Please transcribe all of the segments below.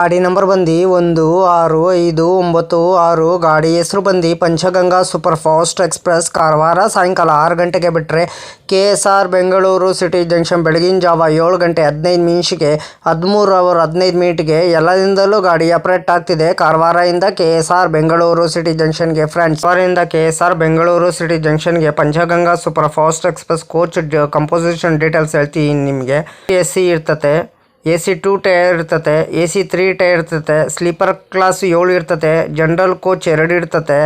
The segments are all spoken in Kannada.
ಗಾಡಿ ನಂಬರ್ ಬಂದು 1656 ಗಾಡಿ ಹೆಸರು ಬಂದು Panchganga super fast express Karwar ಸಾಯಂಕಾಲ 6 ಗಂಟೆಗೆ ಬಿಟ್ಟರೆ KSR ಬೆಂಗಳೂರು ಸಿಟಿ ಜಂಕ್ಷನ್ ಬೆಳಗಿನ ಜಾವ 7 ಗಂಟೆ 15 ನಿಮಿಷಕ್ಕೆ 13h15 ಎಲ್ಲದಿಂದಲೂ ಗಾಡಿ ಆಪರೇಟ್ ಆಗ್ತಿದೆ. ಕಾರವಾರದಿಂದ KSR ಬೆಂಗಳೂರು ಸಿಟಿ ಜಂಕ್ಷನ್ಗೆ ಫ್ರೆಂಡ್ಸ್. ಕಾರವಾರದಿಂದ KSR ಬೆಂಗಳೂರು ಸಿಟಿ ಜಂಕ್ಷನ್ಗೆ Panchganga super fast express coach composition details ಹೇಳ್ತೀನಿ ನಿಮಗೆ. AC ಇರ್ತತೆ, AC 2 ಟೈರ್ ಇರ್ತತೆ, AC 3 ಟೈರ್ ಇರ್ತತೆ, ಸ್ಲೀಪರ್ ಕ್ಲಾಸ್ 7 ಇರ್ತತೆ, ಜನರಲ್ ಕೋಚ್ 2 ಇರ್ತತೆ,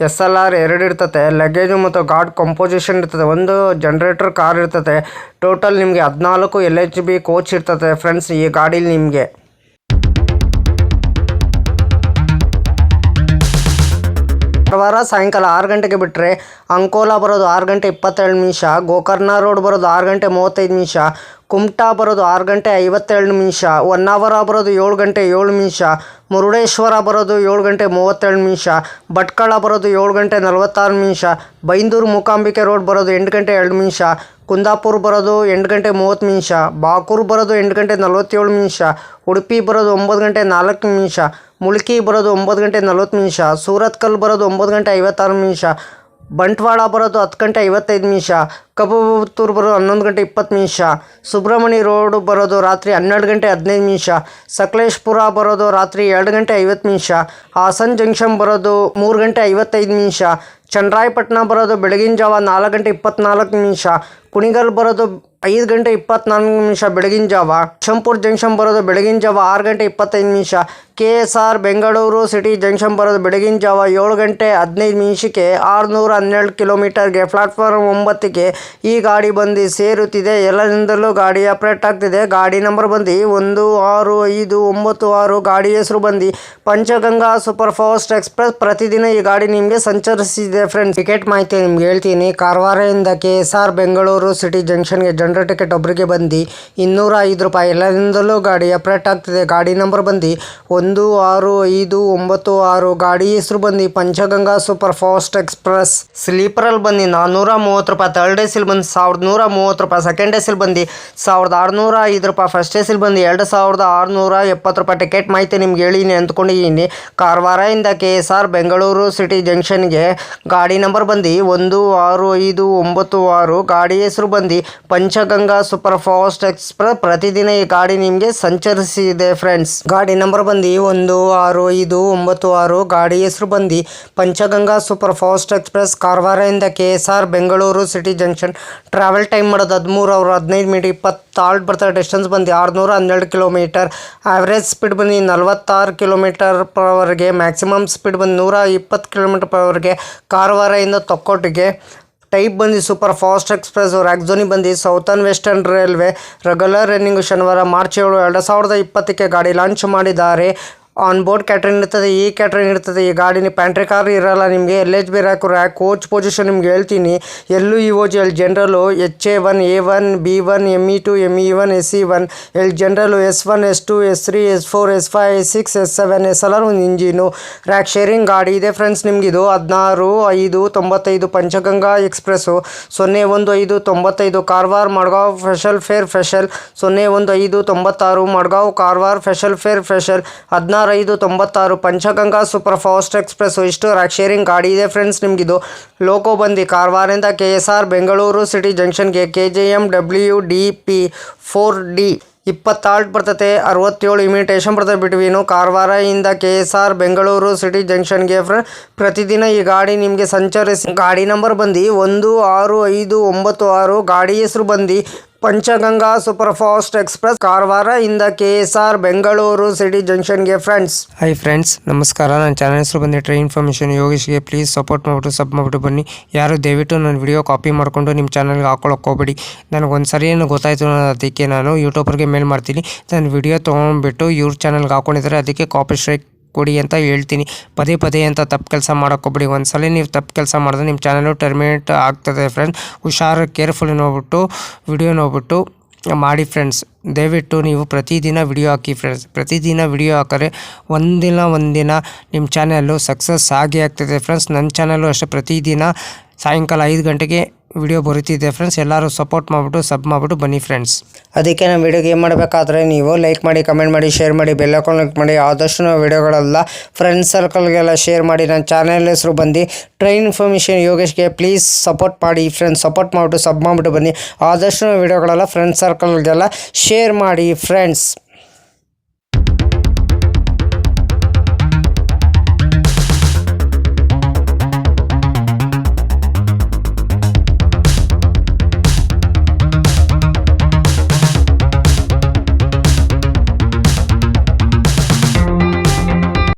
SLR 2 ಇರ್ತತೆ, ಲಗೇಜು ಮತ್ತು ಗಾರ್ಡ್ ಕಂಪೋಸಿಷನ್ ಇರ್ತದೆ, ಒಂದು ಜನರೇಟರ್ ಕಾರ್ ಇರ್ತದೆ. ಟೋಟಲ್ ನಿಮಗೆ 14 LHB ಕೋಚ್ ಇರ್ತದೆ ಫ್ರೆಂಡ್ಸ್ ಈ ಗಾಡೀಲಿ ನಿಮಗೆ. ಕಾರವಾರ ಸಾಯಂಕಾಲ 6 ಗಂಟೆಗೆ ಬಿಟ್ಟರೆ ಅಂಕೋಲಾ ಬರೋದು 6 ಗಂಟೆ 22 ನಿಮಿಷ, ಗೋಕರ್ಣ ರೋಡ್ ಬರೋದು 6 ಗಂಟೆ 35 ನಿಮಿಷ, ಕುಮಟಾ ಬರೋದು 6 ಗಂಟೆ 52 ನಿಮಿಷ, ಹೊನ್ನಾವರ ಬರೋದು 7 ಗಂಟೆ 7 ನಿಮಿಷ, ಮುರುಡೇಶ್ವರ ಬರೋದು 7 ಗಂಟೆ 32 ನಿಮಿಷ, ಭಟ್ಕಳ ಬರೋದು 7 ಗಂಟೆ 46 ನಿಮಿಷ, ಬೈಂದೂರು ಮೂಕಾಂಬಿಕೆ ರೋಡ್ ಬರೋದು 8 ಗಂಟೆ 2 ನಿಮಿಷ, ಕುಂದಾಪುರ ಬರೋದು 8 ಗಂಟೆ 30 ನಿಮಿಷ, ಬಾಕೂರು ಬರೋದು 8 ಗಂಟೆ 47 ನಿಮಿಷ, ಉಡುಪಿ ಬರೋದು 9 ಗಂಟೆ 4 ನಿಮಿಷ, ಮುಲ್ಕಿ ಬರೋದು 9 ಗಂಟೆ 40 ನಿಮಿಷ, ಸೂರತ್ಕಲ್ ಬರೋದು 9 ಗಂಟೆ 56 ನಿಮಿಷ, ಬಂಟ್ವಾಳ ಬರೋದು 10 ಗಂಟೆ 55 ನಿಮಿಷ, ಕಬ್ಬುತ್ತೂರು ಬರೋದು 11 ಗಂಟೆ 20 ನಿಮಿಷ, ಸುಬ್ರಹ್ಮಣ್ಯ ರೋಡ್ ಬರೋದು ರಾತ್ರಿ 12 ಗಂಟೆ 15 ನಿಮಿಷ, ಸಕಲೇಶ್ಪುರ ಬರೋದು ರಾತ್ರಿ 2 ಗಂಟೆ 50 ನಿಮಿಷ, ಹಾಸನ್ ಜಂಕ್ಷನ್ ಬರೋದು 3 ಗಂಟೆ 55 ನಿಮಿಷ, ಚನ್ನರಾಯಪಟ್ಟಣ ಬರೋದು ಬೆಳಗಿನ ಜಾವ 4 ಗಂಟೆ 24 ನಿಮಿಷ, ಕುಣಿಗಲ್ ಬರೋದು 5 ಗಂಟೆ 24 ನಿಮಿಷ ಬೆಳಗಿನ ಜಾವ, ಶಂಪುರ್ ಜಂಕ್ಷನ್ ಬರೋದು ಬೆಳಗಿನ ಜಾವ 6 ಗಂಟೆ 25 ನಿಮಿಷ, KSR ಬೆಂಗಳೂರು ಸಿಟಿ ಜಂಕ್ಷನ್ ಬರೋದು ಬೆಳಗಿನ ಜಾವ 7 ಗಂಟೆ 15 ನಿಮಿಷಕ್ಕೆ 612 ಕಿಲೋಮೀಟರ್ಗೆ ಪ್ಲಾಟ್ಫಾರ್ಮ್ 9ಗೆ ಈ ಗಾಡಿ ಬಂದು ಸೇರುತ್ತಿದೆ. ಎಲ್ಲರಿಂದಲೂ ಗಾಡಿ ಆಪರೇಟ್ ಆಗ್ತಿದೆ. ಗಾಡಿ ನಂಬರ್ ಬಂದು 16596, ಗಾಡಿ ಹೆಸರು ಬಂದು ಪಂಚಗಂಗಾ ಸೂಪರ್ ಫಾಸ್ಟ್ ಎಕ್ಸ್ಪ್ರೆಸ್. ಪ್ರತಿದಿನ ಈ ಗಾಡಿ ನಿಮಗೆ ಸಂಚರಿಸಿದೆ ಫ್ರೆಂಡ್ಸ್. ಟಿಕೆಟ್ ಮಾಹಿತಿ ನಿಮ್ಗೆ ಹೇಳ್ತೀನಿ. ಕಾರವಾರದಿಂದ KSR ಬೆಂಗಳೂರು ಸಿಟಿ ಜಂಕ್ಷನ್ಗೆ ಜನರಲ್ ಟಿಕೆಟ್ ಒಬ್ಬರಿಗೆ ಬಂದು 205 ರೂಪಾಯಿ. ಎಲ್ಲರಿಂದಲೂ ಗಾಡಿ ಆಪರೇಟ್ ಆಗ್ತಿದೆ. ಗಾಡಿ ನಂಬರ್ ಬಂದು 16596, ಗಾಡಿ ಹೆಸರು ಬಂದು ಪಂಚಗಂಗಾ ಸೂಪರ್ ಫಾಸ್ಟ್ ಎಕ್ಸ್ಪ್ರೆಸ್. ಸ್ಲೀಪರಲ್ಲಿ ಬಂದು 430 ರೂಪಾಯಿ, ಥರ್ಡ್ ಎಸಿಲ್ ಬಂದು 1130 ರೂಪಾಯಿ, ಸೆಕೆಂಡ್ ಎಸಿಲ್ ಬಂದು 1605 ರೂಪಾಯಿ, ಫಸ್ಟ್ ಎಸಿಲ್ ಬಂದು 2670 ರೂಪಾಯಿ. ಟಿಕೆಟ್ ಮಾಹಿತಿ ನಿಮ್ಗೆ ಹೇಳಿನಿ ಅಂದ್ಕೊಂಡಿದ್ದೀನಿ. ಕಾರವಾರದಿಂದ KSR ಬೆಂಗಳೂರು ಸಿಟಿ ಜಂಕ್ಷನ್ಗೆ ಗಾಡಿ ನಂಬರ್ ಬಂದು 16596, ಗಾಡಿ ಹೆಸರು ಬಂದು ಪಂಚಗಂಗಾ ಸೂಪರ್ ಫಾಸ್ಟ್ ಎಕ್ಸ್ಪ್ರೆಸ್. ಪ್ರತಿದಿನ ಈ ಗಾಡಿ ನಿಮಗೆ ಸಂಚರಿಸಿದೆ ಫ್ರೆಂಡ್ಸ್. ಗಾಡಿ ನಂಬರ್ ಬಂದು 16596, ಗಾಡಿ ಹೆಸರು ಬಂದು ಪಂಚಗಂಗಾ ಸೂಪರ್ ಫಾಸ್ಟ್ ಎಕ್ಸ್ಪ್ರೆಸ್. ಕಾರವಾರದಿಂದ KSR Bengaluru city junction. Travel time ಮಾಡೋದು 13h15, 20 ಆಲ್ಟ್ ಬರ್ತದೆ. ಡಿಸ್ಟೆನ್ಸ್ ಬಂದು 612 ಕಿಲೋಮೀಟರ್. ಆವ್ರೇಜ್ ಸ್ಪೀಡ್ ಬಂದು 46 ಕಿಲೋಮೀಟರ್ ಪರ್ ಅವರ್ಗೆ. ಮ್ಯಾಕ್ಸಿಮಮ್ ಸ್ಪೀಡ್ ಬಂದು 120 ಕಿಲೋಮೀಟರ್ ಪರ್ ಅವರ್ಗೆ. ಕಾರವಾರದಿಂದ ತೊಕ್ಕೋಟಿಗೆ. ಟೈಪ್ ಬಂದು ಸೂಪರ್ ಫಾಸ್ಟ್ ಎಕ್ಸ್ಪ್ರೆಸ್. ರಾಕ್ಝೋನಿ ಬಂದು southern western railway. Regular running ಶನಿವಾರ ಮಾರ್ಚ್ 7, 2020ಕ್ಕೆ ಗಾಡಿ ಲಾಂಚ್ ಮಾಡಿದ್ದಾರೆ. ಆನ್ ಬೋರ್ಡ್ ಕ್ಯಾಟ್ರಿಂಗ್ ಇರ್ತದೆ, ಈ ಕ್ಯಾಟ್ರಿಂಗ್ ಇರ್ತದೆ. ಈ ಗಾಡಿನ ಪ್ಯಾಂಟ್ರಿ ಕಾರ್ ಇರೋಲ್ಲ ನಿಮಗೆ. LHB ರ್ಯಾಕ್ ಕೋಚ್ ಪೊಸಿಷನ್ ನಿಮ್ಗೆ ಹೇಳ್ತೀನಿ. LUEOG L general, HA1, A1, B1, ME2, ME1, SE1, L general, S1, S2, S3, S4, S5, S6, S7, SLR ಒಂದು ಇಂಜಿನು. ರ್ಯಾಕ್ ಶೇರಿಂಗ್ ಗಾಡಿ ಇದೆ ಫ್ರೆಂಡ್ಸ್ ನಿಮಗಿದು. 16595 Panchganga express. 01595 Karwar Madgaon special fare special. 01596 Madgaon Karwar special fare special. 16596 Panchganga super fast express. ಇಷ್ಟು ರ್ಯಾಕ್ ಶೇರಿಂಗ್ ಗಾಡಿ ಇದೆ ಫ್ರೆಂಡ್ಸ್ ನಿಮಗಿದು. ಲೋಕೋ ಬಂದು ಕಾರವಾರದಿಂದ KSR ಬೆಂಗಳೂರು ಸಿಟಿ ಜಂಕ್ಷನ್ಗೆ KJM WDP 4D 20 ಆಲ್ಟ್ ಬರ್ತದೆ. 67 ಇಮಿಟೇಷನ್ ಬರ್ತದೆ ಬಿಟ್ವೀನು. ಕಾರವಾರದಿಂದ KSR ಬೆಂಗಳೂರು ಸಿಟಿ ಜಂಕ್ಷನ್ಗೆ ಪ್ರತಿದಿನ ಈ ಗಾಡಿ ನಿಮಗೆ ಸಂಚರಿಸಿ. ಗಾಡಿ ನಂಬರ್ ಬಂದು 16596, ಗಾಡಿ ಹೆಸರು ಬಂದು ಪಂಚಗಂಗಾ ಸೂಪರ್ ಫಾಸ್ಟ್ ಎಕ್ಸ್ಪ್ರೆಸ್. ಕಾರವಾರದಿಂದ KSR ಬೆಂಗಳೂರು ಸಿಟಿ ಜಂಕ್ಷನ್ಗೆ ಫ್ರೆಂಡ್ಸ್. ಹಾಯ್ ಫ್ರೆಂಡ್ಸ್, ನಮಸ್ಕಾರ. ನನ್ನ ಚಾನಲ್ ಹೆಸರು ಬಂದು ಟ್ರೈನ್ ಇನ್ಫಾರ್ಮೇಷನ್ ಯೋಗೇಶ್ಗೆ. ಪ್ಲೀಸ್ ಸಪೋರ್ಟ್ ಮಾಡಿಬಿಟ್ಟು ಸಬ್ ಮಾಡಿಬಿಟ್ಟು ಬನ್ನಿ. ಯಾರು ದಯವಿಟ್ಟು ನನ್ನ ವಿಡಿಯೋ ಕಾಪಿ ಮಾಡಿಕೊಂಡು ನಿಮ್ಮ ಚಾನಲ್ಗೆ ಹಾಕೊಳ್ಳೋಕೆ ಹೋಗಬೇಡಿ. ನನಗೊಂದು ಸರಿ ಏನು ಗೊತ್ತಾಯಿತು, ಅದಕ್ಕೆ ನಾನು ಯೂಟ್ಯೂಬರ್ಗೆ ಮೇಲ್ ಮಾಡ್ತೀನಿ. ನನ್ನ ವಿಡಿಯೋ ತೊಗೊಂಡ್ಬಿಟ್ಟು ಇವ್ರ ಚಾನಲ್ಗೆ ಹಾಕೊಂಡಿದ್ದಾರೆ, ಅದಕ್ಕೆ ಕಾಪಿ ಸ್ಟ್ರೈಕ್ ಕೊಡಿ ಅಂತ ಹೇಳ್ತೀನಿ. ಪದೇ ಪದೇ ಅಂತ ತಪ್ಪು ಕೆಲಸ ಮಾಡೋಕ್ಕೋಗ್ಬಿಡಿ. ಒಂದ್ಸಲ ನೀವು ತಪ್ಪು ಕೆಲಸ ಮಾಡಿದ್ರೆ ನಿಮ್ಮ ಚಾನಲು ಟರ್ಮಿನೇಟ್ ಆಗ್ತದೆ ಫ್ರೆಂಡ್ಸ್. ಹುಷಾರು, ಕೇರ್ಫುಲ್ ನೋಡ್ಬಿಟ್ಟು ವಿಡಿಯೋ ನೋಡ್ಬಿಟ್ಟು ಮಾಡಿ ಫ್ರೆಂಡ್ಸ್. ದಯವಿಟ್ಟು ನೀವು ಪ್ರತಿದಿನ ವಿಡಿಯೋ ಹಾಕಿ ಫ್ರೆಂಡ್ಸ್. ಪ್ರತಿದಿನ ವಿಡಿಯೋ ಹಾಕಿದ್ರೆ ಒಂದಿನ ನಿಮ್ಮ ಚಾನಲ್ಲು ಸಕ್ಸಸ್ ಆಗೇ ಆಗ್ತದೆ ಫ್ರೆಂಡ್ಸ್. ನನ್ನ ಚಾನಲ್ಲು ಅಷ್ಟೇ ಪ್ರತಿದಿನ ಸಾಯಂಕಾಲ 5 ಗಂಟೆಗೆ ವಿಡಿಯೋ ಬರುತ್ತಿದೆ ಫ್ರೆಂಡ್ಸ್. ಎಲ್ಲರೂ ಸಪೋರ್ಟ್ ಮಾಡಿಬಿಟ್ಟು ಸಬ್ ಮಾಡಿಬಿಟ್ಟು ಬನ್ನಿ ಫ್ರೆಂಡ್ಸ್. ಅದಕ್ಕೆ ನಾವು ವಿಡಿಯೋಗೆ ಏನು ಮಾಡಬೇಕಾದ್ರೆ ನೀವು ಲೈಕ್ ಮಾಡಿ, ಕಮೆಂಟ್ ಮಾಡಿ, ಶೇರ್ ಮಾಡಿ, ಬೆಲ್ ಐಕಾನ್ ಕ್ಲಿಕ್ ಮಾಡಿ. ಆದಷ್ಟು ನಾವು ವಿಡಿಯೋಗಳೆಲ್ಲ ಫ್ರೆಂಡ್ಸ್ ಸರ್ಕಲ್ಗೆಲ್ಲ ಶೇರ್ ಮಾಡಿ. ನನ್ನ ಚಾನಲ್ ಹೆಸರು ಬಂದು ಟ್ರೈನ್ ಇನ್ಫಾರ್ಮೇಷನ್ ಯೋಗೇಶ್ಗೆ. ಪ್ಲೀಸ್ ಸಪೋರ್ಟ್ ಮಾಡಿ ಫ್ರೆಂಡ್ಸ್. ಸಪೋರ್ಟ್ ಮಾಡಿಬಿಟ್ಟು ಸಬ್ ಮಾಡಿಬಿಟ್ಟು ಬನ್ನಿ. ಆದಷ್ಟು ನಾವು ವಿಡಿಯೋಗಳೆಲ್ಲ ಫ್ರೆಂಡ್ಸ್ ಸರ್ಕಲ್ಗೆಲ್ಲ ಶೇರ್ ಮಾಡಿ ಫ್ರೆಂಡ್ಸ್.